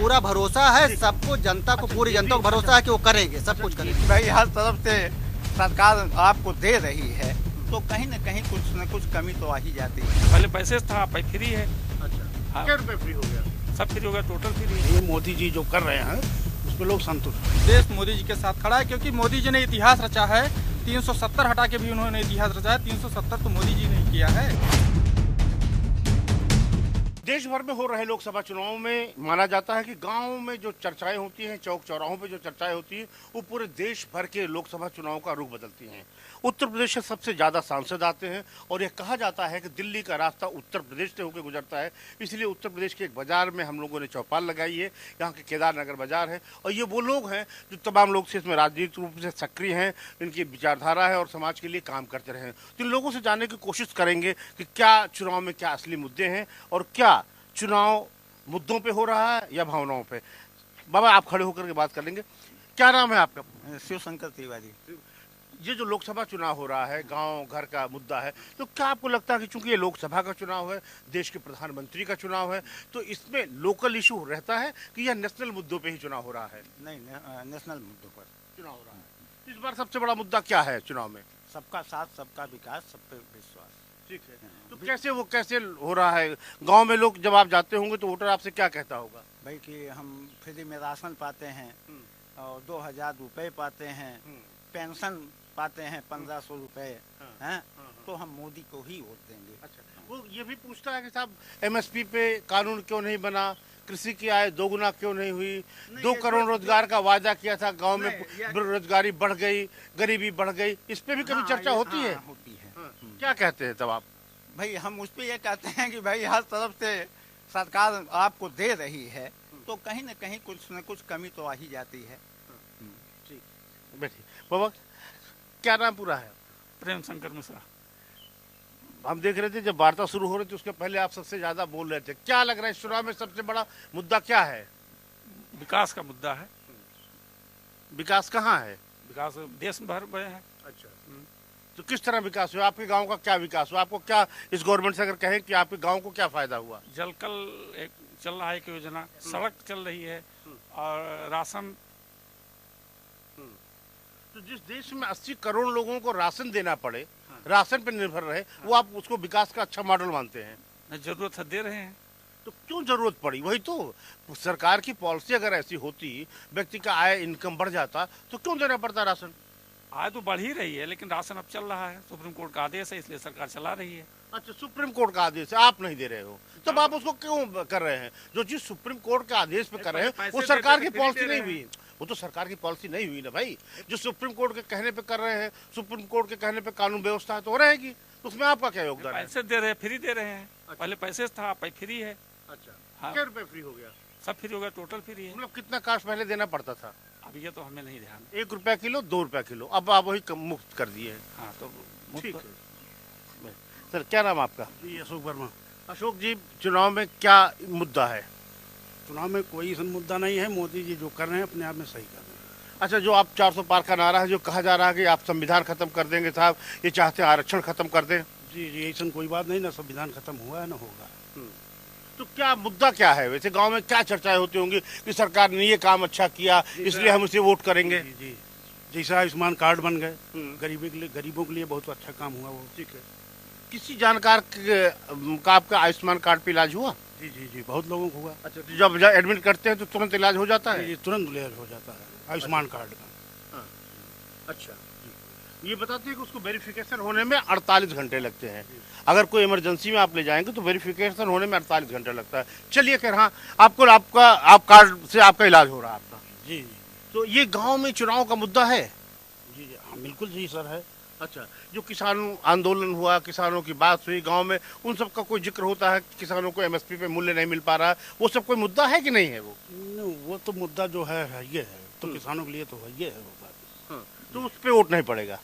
पूरा भरोसा है सबको, जनता को, पूरी जनता को भरोसा है कि वो करेंगे, सब कुछ करेंगे। भाई हर तरफ से सरकार आपको दे रही है, तो कहीं न कहीं कुछ न कुछ कमी तो आ ही जाती है। पहले पैसे था, अब फ्री है। अच्छा, क्या रुपए फ्री हो गया? सब फ्री हो गया, टोटल फ्री है। ये मोदी जी जो कर रहे हैं उस पर लोग संतुष्ट हैं। देश मोदी जी के साथ खड़ा है, क्योंकि मोदी जी ने इतिहास रचा है। 370 हटा के भी उन्होंने इतिहास रचा है, 370 तो मोदी जी ने किया है। देश भर में हो रहे लोकसभा चुनाव में माना जाता है कि गांव में जो चर्चाएं होती हैं, चौक चौराहों पे जो चर्चाएं होती हैं, वो पूरे देश भर के लोकसभा चुनाव का रुख बदलती हैं। उत्तर प्रदेश से सबसे ज़्यादा सांसद आते हैं और यह कहा जाता है कि दिल्ली का रास्ता उत्तर प्रदेश से होकर गुजरता है। इसलिए उत्तर प्रदेश के एक बाजार में हम लोगों ने चौपाल लगाई है, यहाँ के केदारनगर बाजार है, और ये वो लोग हैं जो तमाम लोग से इसमें राजनीतिक रूप से सक्रिय हैं, इनकी विचारधारा है और समाज के लिए काम करते रहे। तो इन लोगों से जानने की कोशिश करेंगे कि क्या चुनाव में क्या असली मुद्दे हैं और क्या चुनाव मुद्दों पे हो रहा है या भावनाओं पे। बाबा, आप खड़े होकर के बात कर लेंगे। क्या नाम है आपका? शिव शंकर तिवारी। ये जो लोकसभा चुनाव हो रहा है, गांव घर का मुद्दा है, तो क्या आपको लगता है कि चूंकि ये लोकसभा का चुनाव है, देश के प्रधानमंत्री का चुनाव है, तो इसमें लोकल इशू रहता है कि यह नेशनल मुद्दों पे ही चुनाव हो रहा है? नहीं, नेशनल मुद्दों पर चुनाव हो रहा है। इस बार सबसे बड़ा मुद्दा क्या है चुनाव में? सबका साथ, सबका विकास, सब पे विश्वास। ठीक है, तो कैसे हो रहा है? गांव में लोग जब आप जाते होंगे तो वोटर आपसे क्या कहता होगा? भाई कि हम फ्री में राशन पाते हैं और 2000 रुपये पाते हैं, पेंशन पाते हैं 1500 रुपये हैं, तो हम मोदी को ही वोट देंगे। अच्छा, वो ये भी पूछता है कि साहब एमएसपी पे कानून क्यों नहीं बना, कृषि की आय दोगुना क्यों नहीं हुई, 2 करोड़ रोजगार का वादा किया था, गांव में बेरोजगारी बढ़ गई, गरीबी बढ़ गई, इस पे भी कभी चर्चा होती है? होती है। क्या कहते हैं तब आप? भाई हम उस पर ये कहते हैं कि भाई हर तरफ से सरकार आपको दे रही है, तो कहीं न कहीं कुछ न कुछ कमी तो आ ही जाती है। बैठिए बाबा, क्या नाम पूरा है? प्रेम शंकर मिश्रा। हम देख रहे थे जब वार्ता शुरू हो रही थी उसके पहले आप सबसे ज्यादा बोल रहे थे। क्या लग रहा है इस चुनाव में सबसे बड़ा मुद्दा क्या है? विकास का मुद्दा है। विकास कहाँ है? विकास देश भर में है। अच्छा, तो किस तरह विकास हुआ? आपके गांव का क्या विकास हुआ? आपको क्या इस गवर्नमेंट से अगर कहें कि आपके गांव को क्या फायदा हुआ? जल कल एक चल रहा है, एक योजना, सड़क चल रही है और राशन। तो जिस देश में 80 करोड़ लोगों को राशन देना पड़े, राशन पर निर्भर रहे, वो आप उसको विकास का अच्छा मॉडल मानते हैं? जरूरत है, दे रहे हैं। तो क्यों जरूरत पड़ी? वही तो, सरकार की पॉलिसी अगर ऐसी होती, व्यक्ति का आय इनकम बढ़ जाता, तो क्यों देना पड़ता राशन? आय तो बढ़ ही रही है, लेकिन राशन अब चल रहा है, सुप्रीम कोर्ट का आदेश है, इसलिए सरकार चला रही है। अच्छा, सुप्रीम कोर्ट का आदेश है, आप नहीं दे रहे हो, तब आप उसको क्यों कर रहे हैं? जो चीज सुप्रीम कोर्ट के आदेश पे कर रहे हैं वो सरकार की पॉलिसी नहीं हुई, वो तो सरकार की पॉलिसी नहीं हुई ना भाई। जो सुप्रीम कोर्ट के कहने पे कर रहे हैं, सुप्रीम कोर्ट के कहने पे कानून व्यवस्था तो हो रहेगी, उसमें आपका क्या योगदान है? पैसे दे रहे हैं, फ्री दे रहे हैं। पहले पैसे था, अब फ्री है। अच्छा, हाँ। क्या रुपए फ्री हो गया? सब फ्री हो गया, टोटल फ्री है। मतलब कितना काश पहले देना पड़ता था? अभी ये तो हमें नहीं ध्यान। 1 रुपया किलो, 2 रुपया किलो, अब आप वही मुफ्त कर दिए हैं। हाँ, तो ठीक है। सर, क्या नाम आपका? जी, अशोक वर्मा। अशोक जी, चुनाव में क्या मुद्दा है? चुनाव में कोई मुद्दा नहीं है, मोदी जी जो कर रहे हैं अपने आप में सही कर रहे हैं। अच्छा, जो आप 400 पार का नारा है, जो कहा जा रहा है कि आप संविधान खत्म कर देंगे साहब, ये चाहते हैं आरक्षण खत्म कर दें। जी, ऐसा कोई बात नहीं ना, संविधान खत्म हुआ है ना होगा। तो क्या मुद्दा क्या है? वैसे गांव में क्या चर्चाएं होती होंगी कि सरकार ने ये काम अच्छा किया इसलिए हम इसे वोट करेंगे? जी, जैसा आयुष्मान कार्ड बन गए, गरीबों के लिए बहुत अच्छा काम हुआ वो। ठीक है। किसी जानकार का आपका आयुष्मान कार्ड पे इलाज हुआ? जी, बहुत लोगों को हुआ। अच्छा, तो जब एडमिट करते हैं तो तुरंत इलाज हो जाता है? जी, तुरंत इलाज हो जाता है आयुष्मान कार्ड का। अच्छा, ये बताते हैं कि उसको वेरिफिकेशन होने में 48 घंटे लगते हैं। अगर कोई इमरजेंसी में आप ले जाएंगे तो वेरिफिकेशन होने में 48 घंटे लगता है। चलिए खैर, हाँ, आप कार्ड से आपका इलाज हो रहा है आपका। जी, तो ये गांव में चुनाव का मुद्दा है? जी, हाँ, बिल्कुल जी सर है। अच्छा, जो किसान आंदोलन हुआ, किसानों की बात हुई गांव में, उन सब का कोई जिक्र होता है? किसानों को एमएसपी पे मूल्य नहीं मिल पा रहा है, वो सब कोई मुद्दा है कि नहीं है? वो तो मुद्दा जो है ये है, तो किसानों के लिए तो है ये है वो बात। हाँ, तो उस पर वोट नहीं पड़ेगा?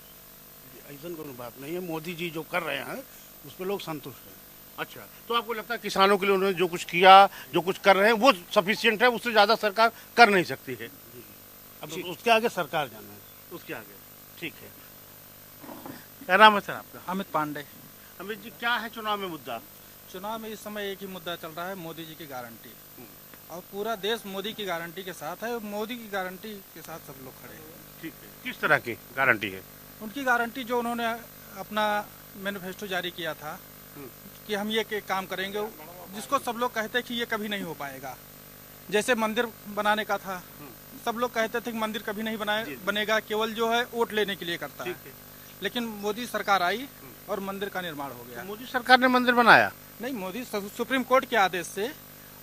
ऐसा कोई बात नहीं है, मोदी जी जो कर रहे हैं उस पर लोग संतुष्ट हैं। अच्छा, तो आपको लगता है किसानों के लिए उन्होंने जो कुछ किया, जो कुछ कर रहे हैं वो सफिशिएंट है, उससे ज्यादा सरकार कर नहीं सकती है? अब उसके आगे सरकार जाना है। उसके आगे, ठीक है। क्या नाम है सर आपका? अमित पांडे। अमित जी, क्या है चुनाव में मुद्दा? चुनाव में इस समय एक ही मुद्दा चल रहा है, मोदी जी की गारंटी। और पूरा देश मोदी की गारंटी के साथ है। मोदी की गारंटी के साथ सब लोग खड़े हैं। ठीक है, किस तरह की गारंटी है? उनकी गारंटी जो उन्होंने अपना मैनिफेस्टो जारी किया था कि हम ये काम करेंगे, जिसको सब लोग कहते कि ये कभी नहीं हो पाएगा। जैसे मंदिर बनाने का था, सब लोग कहते थे कि मंदिर कभी नहीं बनेगा, केवल जो है वोट लेने के लिए करता है। लेकिन मोदी सरकार आई और मंदिर का निर्माण हो गया। मोदी सरकार ने मंदिर बनाया? नहीं, मोदी सुप्रीम कोर्ट के आदेश से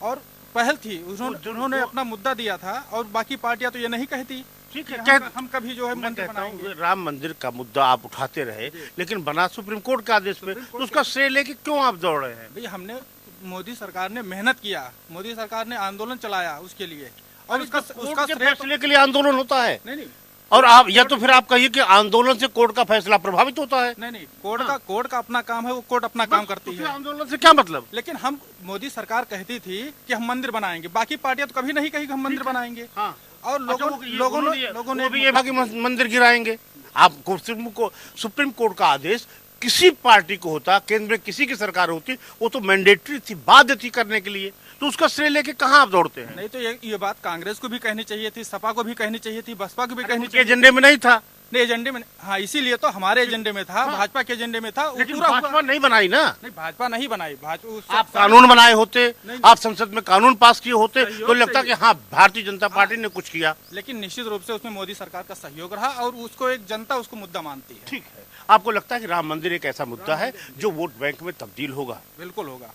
और पहल थी, उन्होंने अपना मुद्दा दिया था और बाकी पार्टियां तो ये नहीं कहती। ठीक है, हम कभी जो है मंदिर बनाएंगे। राम मंदिर का मुद्दा आप उठाते रहे, लेकिन बना सुप्रीम कोर्ट के आदेश पे, तो उसका श्रेय लेके क्यों आप दौड़ रहे हैं? भाई, हमने मोदी सरकार ने मेहनत किया, मोदी सरकार ने आंदोलन चलाया उसके लिए, और उसका फैसले के लिए आंदोलन होता है। नहीं, और आप या तो फिर आप कहिए कि आंदोलन से कोर्ट का फैसला प्रभावित होता है। नहीं, कोर्ट का अपना काम है, वो कोर्ट अपना काम करती है। आंदोलन से क्या मतलब? लेकिन हम मोदी सरकार कहती थी कि हम मंदिर बनाएंगे, बाकी पार्टियां तो कभी नहीं कही कि हम मंदिर बनाएंगे। हाँ। और लोगों ने भी ये कहा कि मंदिर गिराएंगे। आपको सुप्रीम कोर्ट का आदेश किसी पार्टी को होता, केंद्र में किसी की सरकार होती, वो तो मैंडेटरी थी, बाध्य थी करने के लिए, तो उसका श्रेय लेके कहाँ आप दौड़ते हैं? नहीं, तो ये बात कांग्रेस को भी कहनी चाहिए थी, सपा को भी कहनी चाहिए थी, बसपा को भी कहनी चाहिए। एजेंडे में नहीं था। नहीं, एजेंडे में, हाँ, इसीलिए तो हमारे एजेंडे में था, भाजपा के एजेंडे में था। लेकिन भाजपा नहीं बनाई ना। नहीं, भाजपा नहीं बनाई। आप कानून बनाए होते, आप संसद में कानून पास किए होते, तो लगता कि हाँ, भारतीय जनता पार्टी ने कुछ किया। लेकिन निश्चित रूप से उसमें मोदी सरकार का सहयोग रहा और उसको एक जनता उसको मुद्दा मानती है। ठीक है, आपको लगता है कि राम मंदिर एक ऐसा मुद्दा है जो वोट बैंक में तब्दील होगा? बिल्कुल होगा,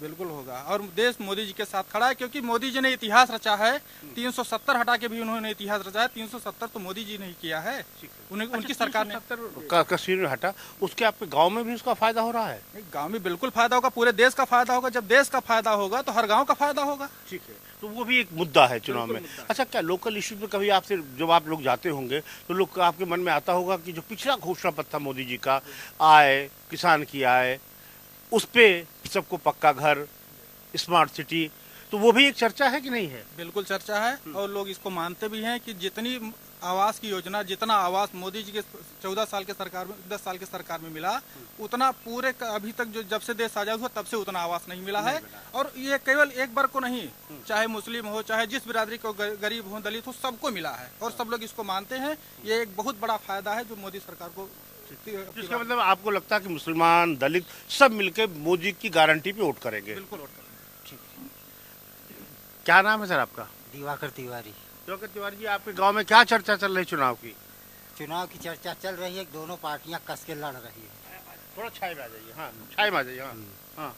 बिल्कुल होगा। और देश मोदी जी के साथ खड़ा है, क्योंकि मोदी जी ने इतिहास रचा है। 370 हटा के भी उन्होंने इतिहास रचा है। 370 तो मोदी जी ने किया है, उनकी सरकार ने। कश्मीर में हटा, उसके आपके गांव में भी उसका फायदा हो रहा है? गांव में बिल्कुल फायदा होगा, पूरे देश का फायदा होगा। जब देश का फायदा होगा तो हर गांव का फायदा होगा। ठीक है, तो वो भी एक मुद्दा है चुनाव में। अच्छा, क्या लोकल इश्यू में कभी आपसे जब आप लोग जाते होंगे तो लोग आपके मन में आता होगा कि जो पिछला घोषणा पत्र था मोदी जी का, आय, किसान की आय, उस पे सबको पक्का घर, स्मार्ट सिटी, तो वो भी एक चर्चा है कि नहीं है? बिल्कुल चर्चा है, और लोग इसको मानते भी हैं कि जितनी आवास की योजना, जितना आवास मोदी जी के 14 साल के सरकार में, 10 साल के सरकार में मिला, उतना पूरे अभी तक जो जब से देश आजाद हुआ तब से उतना आवास नहीं मिला है। और ये केवल एक वर्ग को नहीं, चाहे मुस्लिम हो, चाहे जिस बिरादरी को, गरीब हो, दलित हो, सबको मिला है। और सब लोग इसको मानते हैं। ये एक बहुत बड़ा फायदा है जो मोदी सरकार को। इसका मतलब आपको लगता है कि मुसलमान, दलित सब मिलकर मोदी की गारंटी पे वोट करेंगे? बिल्कुल वोट करेंगे। क्या नाम है सर आपका? दिवाकर तिवारी। दिवाकर तिवारी जी, आपके गांव में क्या चर्चा चल रही चुनाव की? चुनाव की चर्चा चल रही है, दोनों पार्टियां कस के लड़ रही है। थोड़ा छाई में आ जाइए। हाँ, छाई में आ जाइए। हाँ,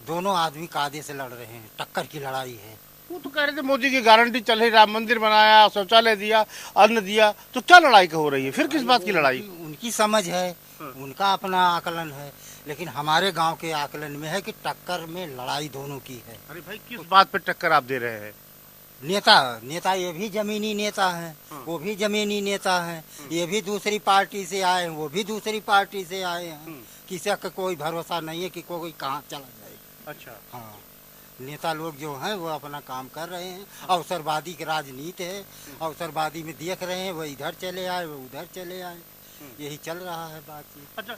दोनों आदमी कायदे से लड़ रहे हैं, टक्कर की लड़ाई है। वो तो कह रहे थे मोदी की गारंटी चल रही, राम मंदिर बनाया, शौचालय दिया, अन्न दिया, तो क्या लड़ाई हो रही है फिर? किस बात की लड़ाई? उनकी समझ है, उनका अपना आकलन है, लेकिन हमारे गांव के आकलन में है कि टक्कर में लड़ाई दोनों की है। अरे भाई, किस बात पे टक्कर आप दे रहे हैं? नेता ये भी जमीनी नेता है, वो भी जमीनी नेता है, ये भी दूसरी पार्टी से आए हैं, वो भी दूसरी पार्टी से आए हैं। किसी का कोई भरोसा नहीं है कि कोई कहाँ चला जाएगा। अच्छा, हाँ, नेता लोग जो हैं वो अपना काम कर रहे हैं। अवसरवादी की राजनीति है, अवसरवादी में देख रहे हैं, वो इधर चले आए, वो उधर चले आए, यही चल रहा है बातचीत। अच्छा,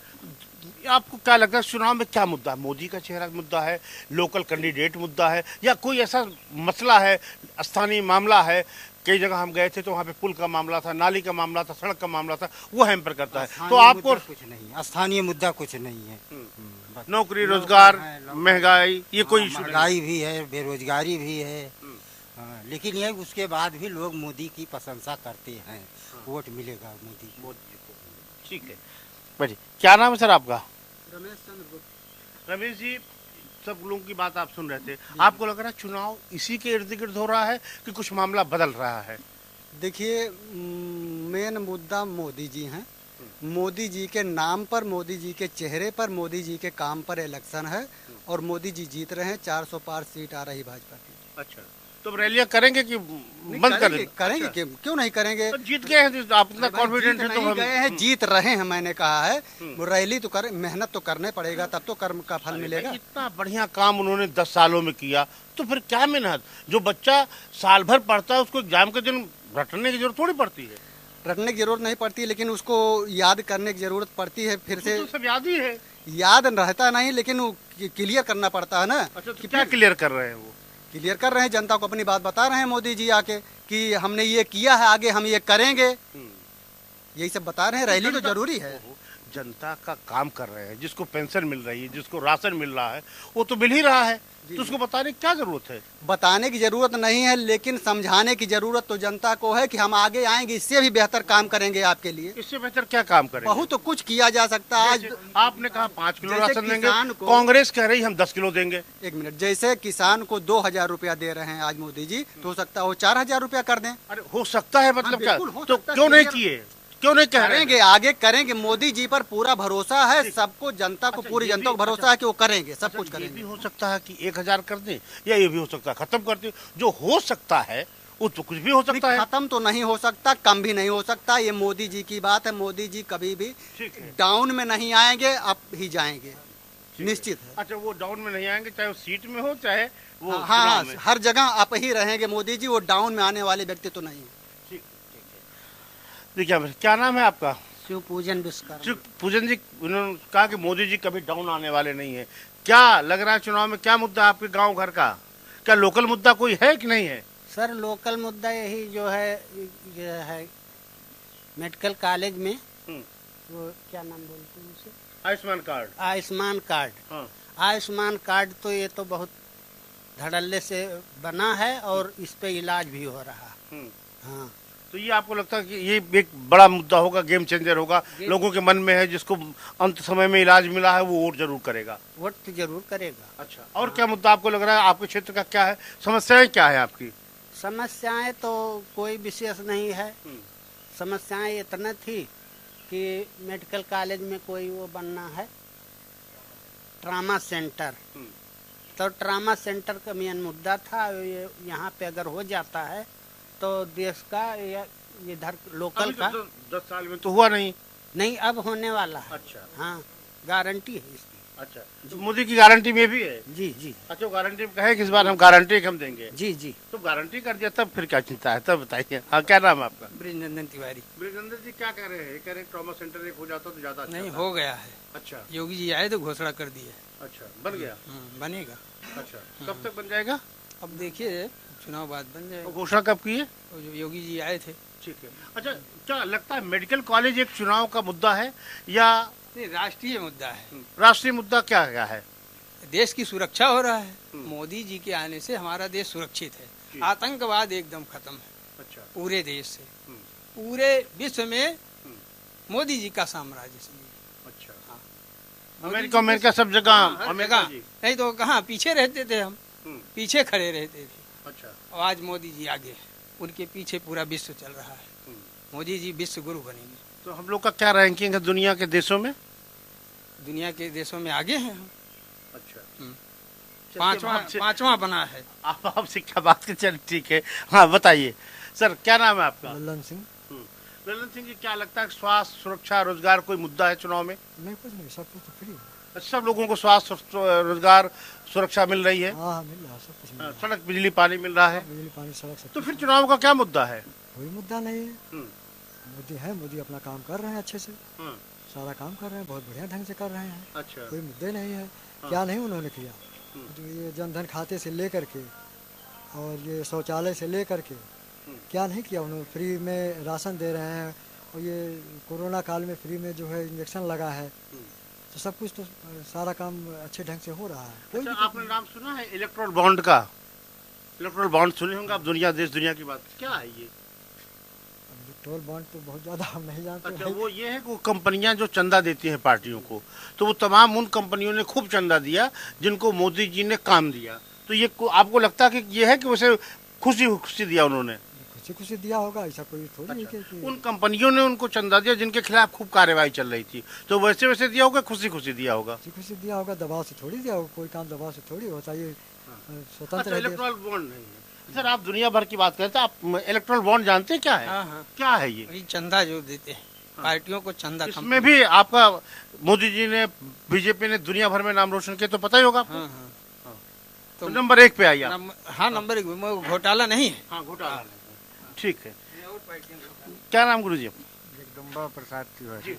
आपको क्या लगता है चुनाव में क्या मुद्दा है? मोदी का चेहरा मुद्दा है, लोकल कैंडिडेट मुद्दा है, या कोई ऐसा मसला है, स्थानीय मामला है? कई जगह हम गए थे तो वहाँ पे पुल का मामला था, नाली का मामला था, सड़क का मामला था, वो हैम्पर करता है। तो आपको कुछ नहीं, स्थानीय मुद्दा कुछ नहीं है। नौकरी, रोजगार, महंगाई, ये कोई इशू? महंगाई भी है, बेरोजगारी भी है। लेकिन ये उसके बाद भी लोग मोदी की प्रशंसा करते हैं। वोट मिलेगा मोदी को। ठीक है, बढ़िए। क्या नाम है सर आपका? रमेश चंद्र गुप्ता। रमेश जी, सब लोगों की बात आप सुन रहे थे, आपको लग रहा है चुनाव इसी के इर्द गिर्द हो रहा है कि कुछ मामला बदल रहा है? देखिए, मेन मुद्दा मोदी जी हैं। मोदी जी के नाम पर, मोदी जी के चेहरे पर, मोदी जी के काम पर इलेक्शन है और मोदी जी जीत रहे हैं। 400 पार सीट आ रही भाजपा की। अच्छा, तो रैलियां करेंगे कि बंद कर देंगे? करेंगे, क्यों नहीं करेंगे? तो जीत गए हैं, आप इतना कॉन्फिडेंट है? तो गए हैं, जीत रहे हैं। मैंने कहा है रैली तो करें, मेहनत तो करने पड़ेगा, तब तो कर्म का फल मिलेगा। इतना बढ़िया काम उन्होंने 10 सालों में किया, तो फिर क्या मेहनत? जो बच्चा साल भर पढ़ता है उसको एग्जाम के दिन रटने की जरूरत थोड़ी पड़ती है। रटने की जरूरत नहीं पड़ती, लेकिन उसको याद करने की जरूरत पड़ती है। फिर से तो सब याद ही है। याद रहता नहीं, लेकिन वो क्लियर करना पड़ता है ना। अच्छा, तो क्या क्लियर कर रहे हैं वो? क्लियर कर रहे हैं, जनता को अपनी बात बता रहे हैं मोदी जी आके कि हमने ये किया है, आगे हम ये करेंगे, यही सब बता रहे हैं। रैली तो जरूरी है। जनता का काम कर रहे हैं, जिसको पेंशन मिल रही है, जिसको राशन मिल रहा है, वो तो मिल ही रहा है, तो उसको बताने की क्या जरूरत है? बताने की जरूरत नहीं है, लेकिन समझाने की जरूरत तो जनता को है कि हम आगे आएंगे, इससे भी बेहतर काम करेंगे आपके लिए। इससे बेहतर क्या काम करेंगे? बहुत तो कुछ किया जा सकता है। आज आपने कहा 5 किलो जैसे राशन देंगे, किसान को- कांग्रेस कह रही हम 10 किलो देंगे। एक मिनट, जैसे किसान को 2,000 रुपया दे रहे हैं आज मोदी जी, तो हो सकता है वो 4,000 रुपया कर दें। अरे हो सकता है, मतलब क्या? बिल्कुल हो तो सकता है, क्यों नहीं क्लियर- किए? क्यों नहीं कह रहे हैं? करेंगे, आगे करेंगे। मोदी जी पर पूरा भरोसा है, सबको, जनता को, पूरी जनता को भरोसा है कि वो करेंगे, सब कुछ ये भी करेंगे। हो सकता है कि 1,000 कर दें, या ये भी हो सकता है खत्म कर दें। जो हो सकता है वो तो कुछ भी हो सकता है। खत्म तो नहीं हो सकता, कम भी नहीं हो सकता। ये मोदी जी की बात है। मोदी जी कभी भी ठीक है। डाउन में नहीं आएंगे, अप ही जाएंगे, निश्चित है। अच्छा, वो डाउन में नहीं आएंगे, चाहे वो सीट में हो, चाहे वो हाँ चुनाव हाँ, में। हर जगह अप ही रहेंगे मोदी जी। वो डाउन में आने वाले व्यक्ति तो नहीं है। देखिए, क्या नाम है आपका? शिव पूजन विश्वकर्मा। शिव पूजन जी, उन्होंने कहा कि मोदी जी कभी डाउन आने वाले नहीं है। क्या लग रहा है चुनाव में? क्या मुद्दा आपके गांव घर का? क्या लोकल मुद्दा कोई है कि नहीं है? सर लोकल मुद्दा यही जो है, ये है मेडिकल कॉलेज में वो क्या नाम बोलते हैं उसे, आयुष्मान कार्ड। आयुष्मान कार्ड। हाँ। आयुष्मान कार्ड तो ये तो बहुत धड़ल्ले से बना है और इस पे इलाज भी हो रहा। हाँ, तो ये आपको लगता है कि ये एक बड़ा मुद्दा होगा, गेम चेंजर होगा, लोगों के मन में है, जिसको अंत समय में इलाज मिला है वो वोट जरूर करेगा? वोट तो जरूर करेगा। अच्छा, और क्या मुद्दा आपको लग रहा है? आपके क्षेत्र का क्या है, समस्याएं क्या है आपकी? समस्याएं तो कोई विशेष नहीं है। समस्याएं इतना थी कि मेडिकल कॉलेज में कोई वो बनना है ट्रामा सेंटर, तो ट्रामा सेंटर का मेन मुद्दा था। ये यहाँ पे अगर हो जाता है तो देश का या इधर लोकल का 10 साल में तो हुआ नहीं। नहीं, अब होने वाला है। अच्छा। हाँ, गारंटी है इसकी। अच्छा, तो मोदी की गारंटी में भी है? जी जी अच्छा, गारंटी कहे कि इस बार हम गारंटी हम देंगे। जी जी। तो गारंटी कर दिया, तब फिर क्या चिंता है? तब बताइए। हाँ, क्या नाम है आपका? ब्रिजनंदन तिवारी। ब्रिजेंद्र जी, क्या कह रहे हैं? कह रहे हैं ट्रॉमा सेंटर एक हो जाता तो ज्यादा अच्छा नहीं, था। हो गया है। अच्छा योगी जी आए तो घोषणा कर दी है। अच्छा, बन गया। बनेगा। अच्छा, कब तक बन जाएगा? अब देखिए, चुनाव बाद बन तो जाएगा। घोषणा कब की है? तो जो योगी जी आए थे। ठीक है। अच्छा, क्या लगता है मेडिकल कॉलेज एक चुनाव का मुद्दा है या नहीं, राष्ट्रीय मुद्दा है। राष्ट्रीय मुद्दा? क्या क्या है? देश की सुरक्षा हो रहा है। मोदी जी के आने से हमारा देश सुरक्षित है। आतंकवाद एकदम खत्म है अच्छा, पूरे देश से। पूरे विश्व में मोदी जी का साम्राज्य समझिए। अच्छा। मोदी अमेरिका जी अमेरिका सब जगह, हर अमेरिका जगह। जी। नहीं तो कहाँ पीछे रहते थे हम, पीछे खड़े रहते थे। अच्छा, और आज मोदी जी आगे हैं, उनके पीछे पूरा विश्व चल रहा है। मोदी जी विश्व गुरु बनेंगे। तो हम लोग का क्या रैंकिंग है दुनिया के देशों में? दुनिया के देशों में आगे हैं हम। अच्छा, पांचवा बना है। आप आपसे क्या बात कर? चल ठीक है। हाँ, बताइए सर, क्या नाम है आपका? ललन सिंह। ललन सिंह जी, क्या लगता है स्वास्थ्य, सुरक्षा, रोजगार कोई मुद्दा है चुनाव में? नहीं, कुछ नहीं, सब कुछ तो फ्री है। सब लोगों को स्वास्थ्य, रोजगार, सुरक्षा मिल रही है? हाँ, मिल रहा है, सब कुछ मिल रहा है। सड़क, बिजली, पानी मिल रहा है? बिजली, पानी, सड़क सब तो कुछ। फिर चुनाव का क्या मुद्दा है? कोई मुद्दा नहीं है। मोदी है, मोदी अपना काम कर रहे हैं अच्छे से, सारा काम कर रहे हैं, बहुत बढ़िया ढंग से कर रहे हैं। अच्छा, कोई मुद्दे नहीं है। क्या नहीं उन्होंने किया? जो ये जनधन खाते से लेकर के और ये शौचालय से लेकर के क्या नहीं किया उन्होंने? फ्री में राशन दे रहे हैं, और ये कोरोना काल में फ्री में जो है इंजेक्शन लगा है, तो सब कुछ तो सारा काम अच्छे ढंग से हो रहा है। कोई अच्छा, आपने नाम सुना है इलेक्ट्रल बॉन्ड का? इलेक्ट्रल बॉन्ड सुने होंगे आप, दुनिया देश दुनिया की बात। क्या है ये? टोल बॉन्ड तो बहुत ज़्यादा हम नहीं जानते। अच्छा, वो ये है कि वो कंपनियां जो चंदा देती हैं पार्टियों को, तो वो तमाम उन कंपनियों ने खूब चंदा दिया जिनको मोदी जी ने काम दिया। तो ये आपको लगता है कि ये है कि वैसे खुशी खुशी दिया उन्होंने? खुशी खुशी दिया होगा, ऐसा कोई थोड़ी है कि उन कंपनियों ने उनको चंदा दिया जिनके खिलाफ खूब कार्रवाई चल रही थी, तो वैसे वैसे दिया होगा, खुशी खुशी दिया होगा? खुशी खुशी दिया होगा, दबाव से थोड़ी दिया होगा। कोई काम दबाव से थोड़ी होता, ये स्वतंत्र अच्छा, है। इलेक्ट्रल बॉन्ड नहीं है। सर, आप दुनिया भर की बात करते हैं, आप इलेक्ट्रल बॉन्ड जानते हैं क्या है? हाँ। क्या है ये? वही चंदा जो देते हैं पार्टियों को, चंदा। इसमें भी आपका मोदी जी ने, बीजेपी ने दुनिया भर में नाम रोशन किया, तो पता ही होगा आपको। हाँ। तो नंबर 1 पे आइए आप। हाँ, नंबर 1 घोटाला नहीं है। हाँ, घोटाला नहीं। ठीक है। क्या नाम गुरु जी? जगदम्बा प्रसाद तिवारी। जी,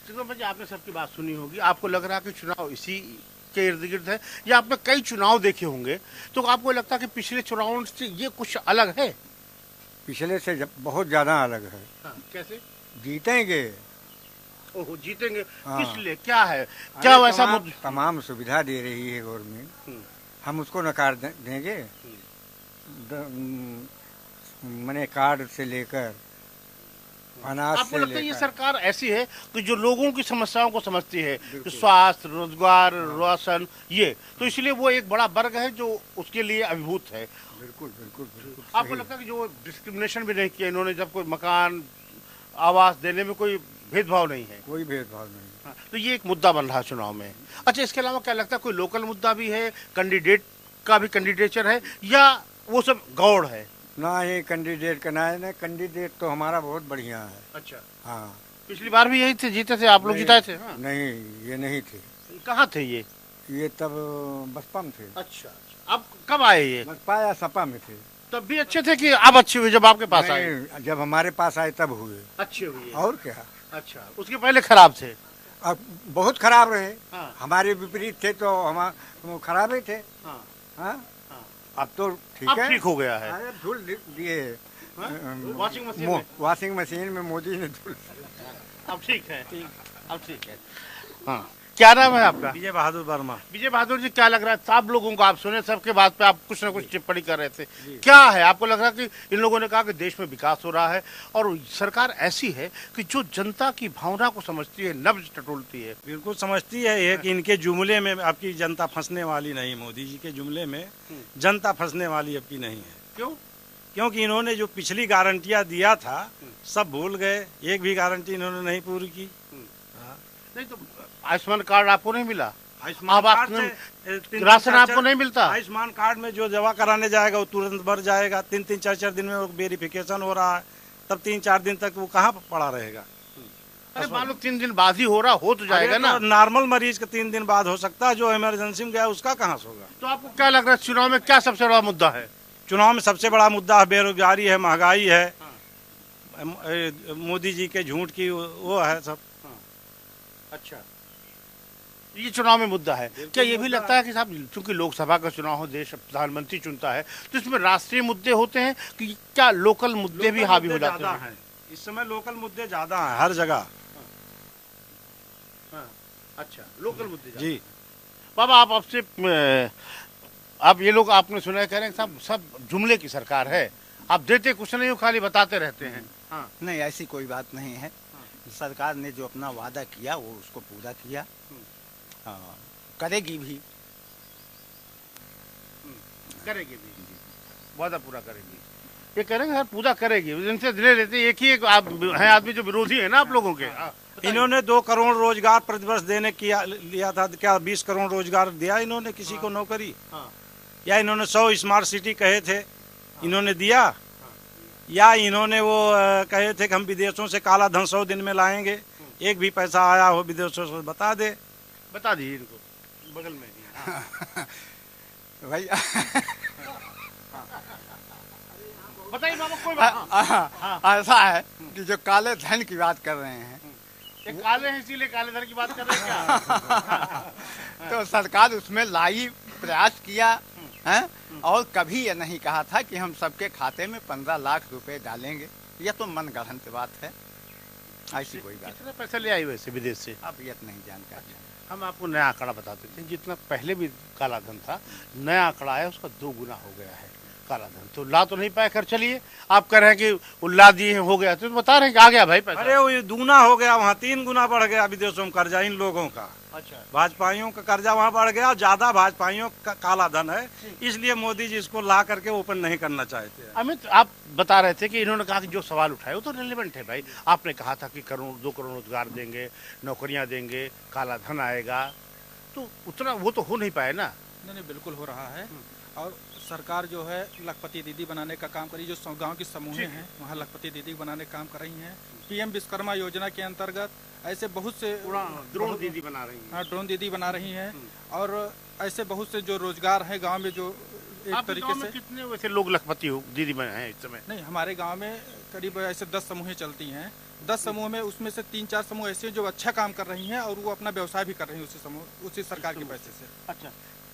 जगदम्बा जी, आपने सबकी बात सुनी होगी। आपको लग रहा है कि चुनाव इसी के इर्द गिर्द है, या आपने कई चुनाव देखे होंगे, तो आपको लगता है कि पिछले चुनावों से ये कुछ अलग है? पिछले से बहुत ज्यादा अलग है। कैसे? जीतेंगे। ओह, जीतेंगे। हाँ। किस लिए, क्या है, क्या वैसा तमाम सुविधा दे रही है गवर्नमेंट, हम उसको नकार देंगे? मैंने कार्ड से लेकर अनाज आपको से लगता है ये लेकर सरकार ऐसी है कि जो लोगों की समस्याओं को समझती है, जो स्वास्थ्य, रोजगार, राशन, ये तो इसलिए वो एक बड़ा वर्ग है जो उसके लिए अभिभूत है। बिल्कुल बिल्कुल बिल्कुल। आपको लगता है कि जो डिस्क्रिमिनेशन भी नहीं किया इन्होंने, जब कोई मकान आवास देने में कोई भेदभाव नहीं है? कोई भेदभाव नहीं। हाँ, तो ये एक मुद्दा बन रहा है चुनाव में। अच्छा, इसके अलावा क्या लगता है कोई लोकल मुद्दा भी है, कैंडिडेट का भी कैंडिडेचर है, या वो सब गौड़ है? ना ही कैंडिडेट का ना है, ना कैंडिडेट तो हमारा बहुत बढ़िया है। अच्छा। हाँ, पिछली बार भी यही थे, जीते थे आप लोग, जिताए थे? हाँ। नहीं, ये नहीं थे। कहाँ थे ये? ये तब बसपा में थे। अच्छा, अब कब आए ये? बसपा या सपा में थे। तब भी अच्छे थे कि अब अच्छे हुए जब आपके पास आए? जब हमारे पास आए तब हुए अच्छे हुए। और क्या? अच्छा, उसके पहले खराब थे? अब बहुत खराब रहे। हाँ। हमारे विपरीत थे तो हम खराब ही थे। हाँ। हाँ? अब तो ठीक अब है, ठीक हो गया है। अरे धूल दिए वॉशिंग मशीन में? वॉशिंग मशीन में मोदी ने धूल। अब ठीक है, अब ठीक है। हाँ, क्या नाम है आपका? विजय बहादुर वर्मा। विजय बहादुर जी, क्या लग रहा है, सब लोगों को आप सुने, सबके बात पे आप कुछ ना कुछ टिप्पणी कर रहे थे, क्या है आपको लग रहा है कि इन लोगों ने कहा कि देश में विकास हो रहा है और सरकार ऐसी है कि जो जनता की भावना को समझती है, नब्ज टटोलती है? बिल्कुल समझती है ये कि इनके जुमले में आपकी जनता फंसने वाली नहीं, मोदी जी के जुमले में जनता फंसने वाली आपकी नहीं है। क्यों? क्योंकि इन्होंने जो पिछली गारंटियां दिया था सब भूल गए, एक भी गारंटी इन्होंने नहीं पूरी की। नहीं तो आयुष्मान कार्ड आपको नहीं मिला? आयुष्मान कार्ड से राशन आपको नहीं मिलता? आयुष्मान कार्ड में जो दवा कराने जाएगा वो तुरंत भर जाएगा, 3-4 दिन में वो वेरिफिकेशन हो रहा है, तब 3-4 दिन तक वो कहाँ पड़ा रहेगा? अरे मान लो 3 दिन बाद ही हो रहा हो तो जाएगा ना। तो नॉर्मल मरीज का 3 दिन बाद हो सकता है, जो इमरजेंसी में गया उसका कहाँ से होगा? तो आपको क्या लग रहा है चुनाव में क्या सबसे बड़ा मुद्दा है? चुनाव में सबसे बड़ा मुद्दा है बेरोजगारी है, महंगाई है, मोदी जी के झूठ की वो है सब। अच्छा, ये चुनाव में मुद्दा है। क्या ये भी लगता है कि साहब चूंकि लोकसभा का चुनाव हो, देश प्रधानमंत्री चुनता है, तो इसमें राष्ट्रीय मुद्दे होते हैं कि क्या लोकल मुद्दे भी हावी हो जाते हैं? इस समय लोकल मुद्दे ज्यादा हैं हर जगह। अच्छा, लोकल मुद्दे जी। बाबा, आप आपसे आप ये लोग आपने सुना है, कह रहे हैं साहब सब जुमले की सरकार है, आप देते कुछ नहीं हो, खाली बताते रहते हैं। हाँ, नहीं ऐसी कोई बात नहीं है। सरकार ने जो अपना वादा किया वो उसको पूरा किया, करेगी भी। करेगी भी, वादा पूरा करेगी। ये कह रहे हैं पूरा करेगी, जिनसे दिले रहते एक ही एक आप हैं आदमी जो विरोधी है ना आप लोगों के। इन्होंने 2 करोड़ रोजगार प्रतिवर्ष देने किया लिया था, क्या 20 करोड़ रोजगार दिया इन्होंने किसी को नौकरी? या इन्होंने 100 स्मार्ट सिटी कहे थे, इन्होंने दिया? या इन्होंने वो कहे थे कि हम विदेशों से काला धन 100 दिन में लाएंगे, एक भी पैसा आया हो विदेशों से बता दे। बता दीजिए इनको बगल में। भाई बताइए बाबा, कोई बात। ऐसा है कि जो काले धन की बात कर रहे हैं, ये काले हैं इसीलिए काले धन की बात कर रहे हैं क्या? तो सरकार उसमें लाई, प्रयास किया है, और कभी ये नहीं कहा था कि हम सबके खाते में 15 लाख रुपए डालेंगे। यह तो मन गढ़ंत बात है, ऐसी कोई बात। कितने पैसे ले आई वैसे विदेश से? अब ये नहीं जानकारी। हम आपको नया आंकड़ा बता देते हैं, जितना पहले भी काला धन था, नया आंकड़ा है उसका 2 गुना हो गया है काला धन। तो ला तो नहीं पाए, कर चलिए आप कह रहे हैं कि वो ला दिए हो गया, तो बता रहे हैं कि आ गया भाई पैसा। अरे वो दूना हो गया, वहाँ 3 गुना बढ़ गया विदेशों में कर्जा इन लोगों का। अच्छा, भाजपाइयों का कर्जा वहाँ बढ़ गया, ज्यादा भाजपाइयों का काला धन है, इसलिए मोदी जी इसको ला करके ओपन नहीं करना चाहते। अमित, आप बता रहे थे कि इन्होंने कहा कि जो सवाल उठाए वो तो रिलेवेंट है भाई। आपने कहा था कि 2 करोड़ रोजगार देंगे, नौकरियां देंगे, काला धन आएगा, तो उतना वो तो हो नहीं पाए ना। नहीं, बिल्कुल हो रहा है। और सरकार जो है लखपति दीदी बनाने का काम करी, जो गांव की समूहें हैं वहाँ लखपति दीदी बनाने का काम कर रही हैं। पीएम विश्वकर्मा योजना के अंतर्गत ऐसे बहुत से ड्रोन दीदी बना रही हैं। हाँ, ड्रोन दीदी बना रही हैं। और ऐसे बहुत से जो रोजगार है गांव में, जो एक आपके तरीके गांव में से कितने वैसे लोग लखपति हो दीदी में हैं इस समय? नहीं, हमारे गांव में करीब ऐसे 10 समूहें चलती हैं। 10 समूह में उसमें से 3-4 समूह ऐसे हैं जो अच्छा काम कर रही हैं और वो अपना व्यवसाय भी कर रही हैं उसी सरकार के पैसे से। अच्छा,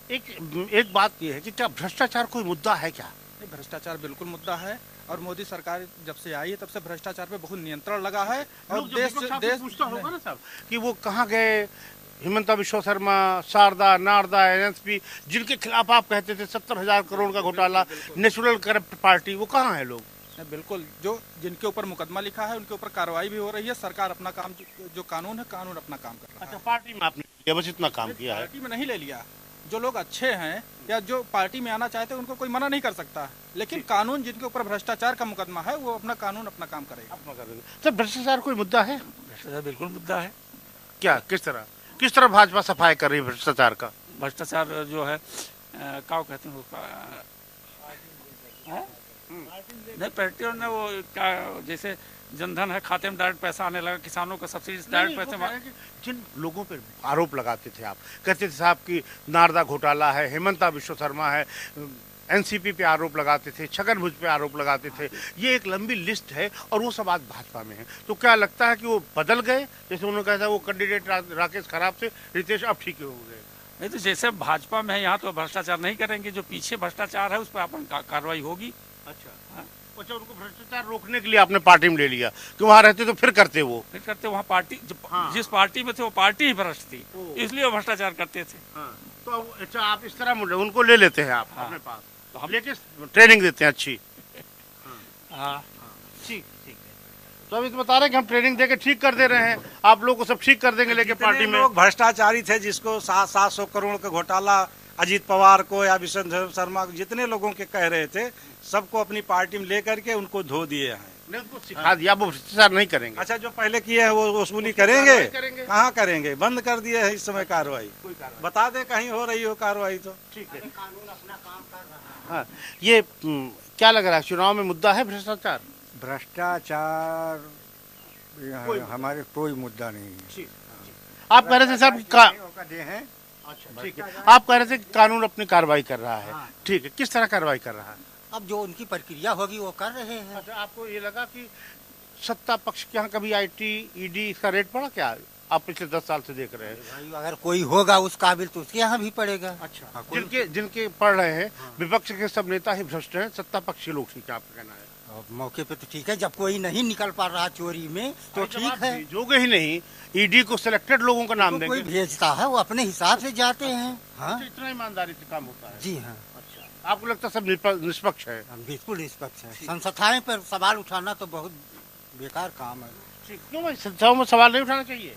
एक बात ये है कि क्या भ्रष्टाचार कोई मुद्दा है क्या? नहीं, भ्रष्टाचार बिल्कुल मुद्दा है और मोदी सरकार जब से आई है तब से भ्रष्टाचार पे बहुत नियंत्रण लगा है। और लोग देश पूछता होगा ना साहब कि वो कहाँ गए, हिमंता बिश्वा शर्मा, शारदा, नारदा, एनएसपी, जिनके खिलाफ आप कहते थे 70,000 करोड़ का घोटाला, नेचुरल करप्ट पार्टी, वो कहाँ है लोग? बिल्कुल, जो जिनके ऊपर मुकदमा लिखा है उनके ऊपर कार्रवाई भी हो रही है। सरकार अपना काम, जो कानून है, कानून अपना काम कर रहा है। अच्छा, पार्टी में आपने बस इतना काम किया है? पार्टी में नहीं ले लिया। जो लोग अच्छे हैं या जो पार्टी में आना चाहते हैं उनको कोई मना नहीं कर सकता, लेकिन कानून जिनके ऊपर भ्रष्टाचार का मुकदमा है वो अपना कानून अपना काम करेगा। तो भ्रष्टाचार कोई मुद्दा है? भ्रष्टाचार बिल्कुल मुद्दा है। क्या, किस तरह भाजपा सफाई कर रही है भ्रष्टाचार का? भ्रष्टाचार जो है क्या कहते हैं उसका, नहीं पेट्रोल ने वो क्या, जैसे जनधन है, खाते में डायरेक्ट पैसा आने लगा, किसानों का सब्सिडी डायरेक्ट पैसे। जिन लोगों पर आरोप लगाते थे आप, कहते थे साहब कि नारदा घोटाला है, हिमंता बिश्वा शर्मा है, एनसीपी पे आरोप लगाते थे, छगन भुज पे आरोप लगाते थे, ये एक लंबी लिस्ट है और वो सब आज भाजपा में है। तो क्या लगता है कि वो बदल गए? जैसे उन्होंने कहा था वो कैंडिडेट राकेश खराब से रितेश अब ठीक हो गए। नहीं तो जैसे भाजपा में है यहाँ तो भ्रष्टाचार नहीं करेंगे, जो पीछे भ्रष्टाचार है उस पर अपन कार्रवाई होगी। अच्छा, अच्छा, उनको भ्रष्टाचार रोकने के लिए आपने पार्टी में ले लिया कि वहाँ रहते तो फिर करते वहाँ पार्टी जिस पार्टी में थे वो पार्टी ही भ्रष्ट थी, इसलिए वो भ्रष्टाचार करते थे। तो अच्छा, आप इस तरह उनको ले लेते हैं आप अपने पास, तो हम लेके ट्रेनिंग देते हैं अच्छी। ठीक है। तो अभी तो बता रहे हैं कि हम ट्रेनिंग देके ठीक कर दे रहे हैं, आप लोग को सब ठीक कर देंगे लेके पार्टी में। लोग भ्रष्टाचारी थे जिसको 700 करोड़ का घोटाला अजीत पवार को या विष्णु शर्मा को, जितने लोगों के कह रहे थे, सबको अपनी पार्टी में लेकर के उनको धो दिए हैं। उनको सिखा दिया, वो भ्रष्टाचार नहीं करेंगे। अच्छा, जो पहले किए हैं वो वसूली करेंगे? कहाँ करेंगे? बंद कर दिए है इस समय कार्रवाई। बता दे कहीं हो रही हो कार्रवाई तो ठीक है। हाँ, ये क्या लग रहा है, चुनाव में मुद्दा है भ्रष्टाचार? भ्रष्टाचार हमारे कोई मुद्दा नहीं है। आप कह रहे थे साहब अच्छा, ठीक है, आप कह रहे थे कि कानून अपनी कार्रवाई कर रहा है। ठीक है, किस तरह कार्रवाई कर रहा है? अब जो उनकी प्रक्रिया होगी वो कर रहे हैं। अच्छा, आपको ये लगा कि सत्ता पक्ष के यहाँ कभी आईटी ईडी इसका रेट पड़ा क्या? आप पिछले 10 साल से देख रहे हैं। भाई अगर कोई होगा उस काबिल तो उसके यहाँ भी पड़ेगा। अच्छा, जिनके पढ़ रहे हैं, विपक्ष के सब नेता ही भ्रष्ट हैं, सत्ता पक्ष के लोग ठीक है, आपका कहना है? मौके पे तो ठीक है, जब कोई नहीं निकल पा रहा चोरी में तो ठीक है। भेजोगे ही नहीं, ईडी को सिलेक्टेड लोगों का नाम देंगे। कोई भेजता है वो अपने हिसाब से जाते हैं। हाँ, इतना ईमानदारी से काम होता है? जी हाँ। अच्छा, आपको लगता है सब निष्पक्ष है? बिल्कुल निष्पक्ष है। संस्थाएं पर सवाल उठाना तो बहुत बेकार काम है। क्यों भाई, संस्थाओं में सवाल नहीं उठाना चाहिए?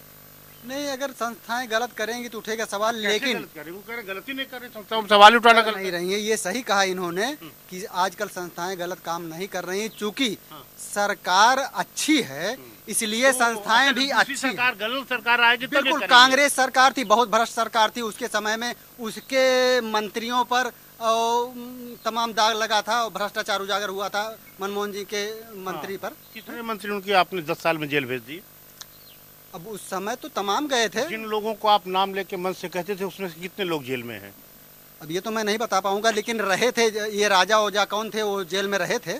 नहीं, अगर संस्थाएं गलत करेंगी तो उठेगा सवाल, लेकिन वो कह रहे गलती नहीं कर रही, संस्थाओं में सवाल उठाना नहीं रही है। ये सही कहा इन्होंने कि आजकल संस्थाएं गलत काम नहीं कर रही, चूंकि सरकार अच्छी है इसलिए संस्थाएं भी अच्छी। सरकार गलत सरकार आएगी तब बिल्कुल, कांग्रेस सरकार थी, बहुत भ्रष्ट सरकार थी, उसके समय में उसके मंत्रियों पर तमाम दाग लगा था और भ्रष्टाचार उजागर हुआ था मनमोहन जी के मंत्री पर। कितने मंत्री उनकी आपने 10 साल में जेल भेज दी? अब उस समय तो तमाम गए थे। जिन लोगों को आप नाम लेके मन से कहते थे उसमें से कितने लोग जेल में हैं? अब ये तो मैं नहीं बता पाऊंगा, लेकिन रहे थे। ये राजा ओझा कौन थे, वो जेल में रहे थे,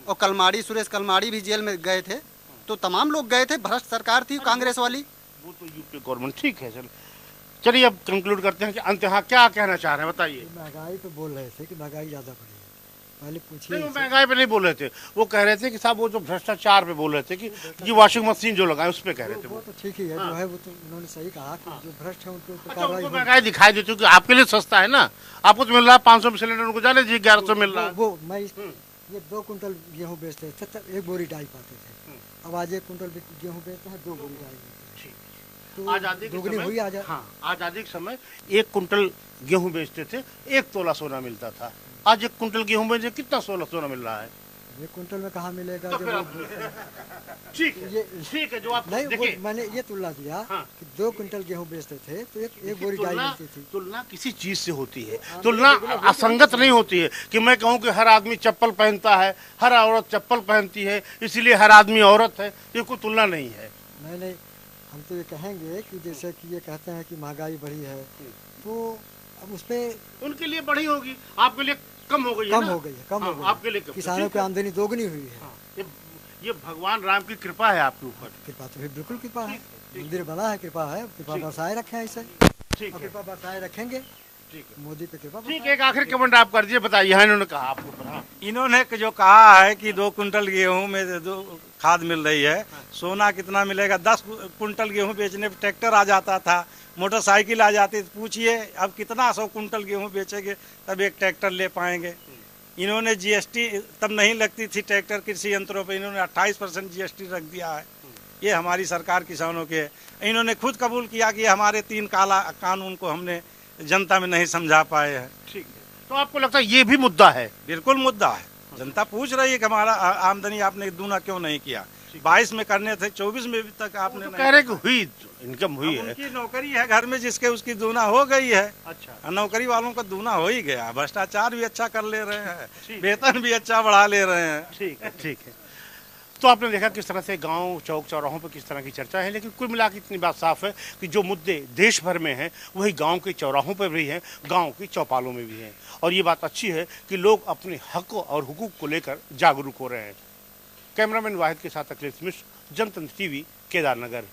और कलमाड़ी, सुरेश कलमाड़ी भी जेल में गए थे। तो तमाम लोग गए थे, भ्रष्ट सरकार थी कांग्रेस वाली। वो तो यूपी गवर्नमेंट ठीक है। चलिए अब कंक्लूड करते हैं कि अंत यहाँ क्या कहना चाह रहे हैं, बताइए। महंगाई पे बोल रहे थे कि महंगाई ज्यादा बढ़ी है, पहले पूछिए। नहीं, वो महंगाई पे नहीं बोल रहे थे, वो कह रहे थे कि साहब वो जो भ्रष्टाचार पे बोल रहे थे कि वॉशिंग मशीन जो लगाए उस पे कह रहे थे। वो तो ठीक ही है, जो है वो तो उन्होंने सही कहा कि जो भ्रष्ट है उनके ऊपर कार्रवाई। महंगाई दिखाई देती है, आपके लिए सस्ता है ना, आपको तो मिल रहा है 500 में सिलेंडर, उनको जाने दीजिए 1100 मिल रहा है। वो मैं ये 2 कुंटल गेहूँ बेचते थे, 1 बोरी डाई पाते थे, अब आज 1 कुंटल गेहूँ बेचते हैं, 2 बोरी डाई। आजादी के समय हुई आजादी के समय 1 कुंटल गेहूं बेचते थे, 1 तोला सोना मिलता था। आज 1 कुंटल गेहूं बेचे कितना सोना मिल रहा है? 1 कुंटल में कहाँ मिलेगा? ठीक है, जो आप नहीं, मैंने ये तुलना दिया कि 2 कुंटल गेहूं बेचते थे तो एक बोरी डाई मिलती थी। तुलना किसी चीज से होती है, तुलना असंगत नहीं होती है कि मैं कहूँ कि हर आदमी चप्पल पहनता है, हर औरत चप्पल पहनती है, इसलिए हर आदमी औरत है, ये कोई तुलना नहीं है। नहीं, हम तो ये कहेंगे कि जैसे कि ये कहते हैं कि महंगाई बढ़ी है, तो अब उस पर उनके लिए बढ़ी होगी, आपके लिए कम हो गई है कम ना? हो गई है, कम हो हाँ, गई आपके लिए है। कम। किसानों ठीक की है। आमदनी दोगुनी हुई है। ये भगवान राम की कृपा है आपके ऊपर। कृपा तो फिर बिल्कुल कृपा है, मंदिर बना है, कृपा है, कृपा बरसाए रखे हैं इसे, ठीक और है। कृपा बरसाए रखेंगे, ठीक है। मोदी पे कृपा ठीक बरसाए। है, एक आखिरी कमेंट आप कर दीजिए, बताइए। हाँ, इन्होंने कहा आपके ऊपर। हाँ। इन्होंने जो कहा है कि 2 कुंटल गेहूं में 2 खाद मिल रही है, सोना कितना मिलेगा? 10 कुंटल गेहूं बेचने पे ट्रैक्टर आ जाता था, मोटरसाइकिल आ जाती। पूछिए अब कितना 100 कुंटल गेहूं बेचेंगे तब एक ट्रैक्टर ले पाएंगे। इन्होंने जीएसटी तब नहीं लगती थी ट्रैक्टर कृषि यंत्रों पे, इन्होंने 28% जीएसटी रख दिया है। ये हमारी सरकार किसानों के है। इन्होंने खुद कबूल किया कि हमारे 3 काला कानून को हमने जनता में नहीं समझा पाए हैं। ठीक है, तो आपको लगता है ये भी मुद्दा है? बिल्कुल मुद्दा है। जनता पूछ रही है कि हमारा आमदनी आपने दूना क्यों नहीं किया? 22 में करने थे, 24 में भी तक आपने तो नहीं कह रहे किया। कि हुई इनकम हुई अब है। उनकी नौकरी है घर में, जिसके उसकी दूना हो गई है। अच्छा, नौकरी वालों का दूना हो ही गया। भ्रष्टाचार भी अच्छा कर ले रहे हैं, वेतन भी अच्छा बढ़ा ले रहे हैं। ठीक है, ठीक है। तो आपने देखा किस तरह से गांव चौक चौराहों पर किस तरह की चर्चा है, लेकिन कुल मिला के इतनी बात साफ है कि जो मुद्दे देश भर में हैं वही गांव के चौराहों पर भी हैं, गांव की चौपालों में भी हैं। और ये बात अच्छी है कि लोग अपने हक और हुकूक को लेकर जागरूक हो रहे हैं। कैमरामैन वाहिद के साथ अखिलेश मिश्र, जनतंत्र टीवी, केदारनगर।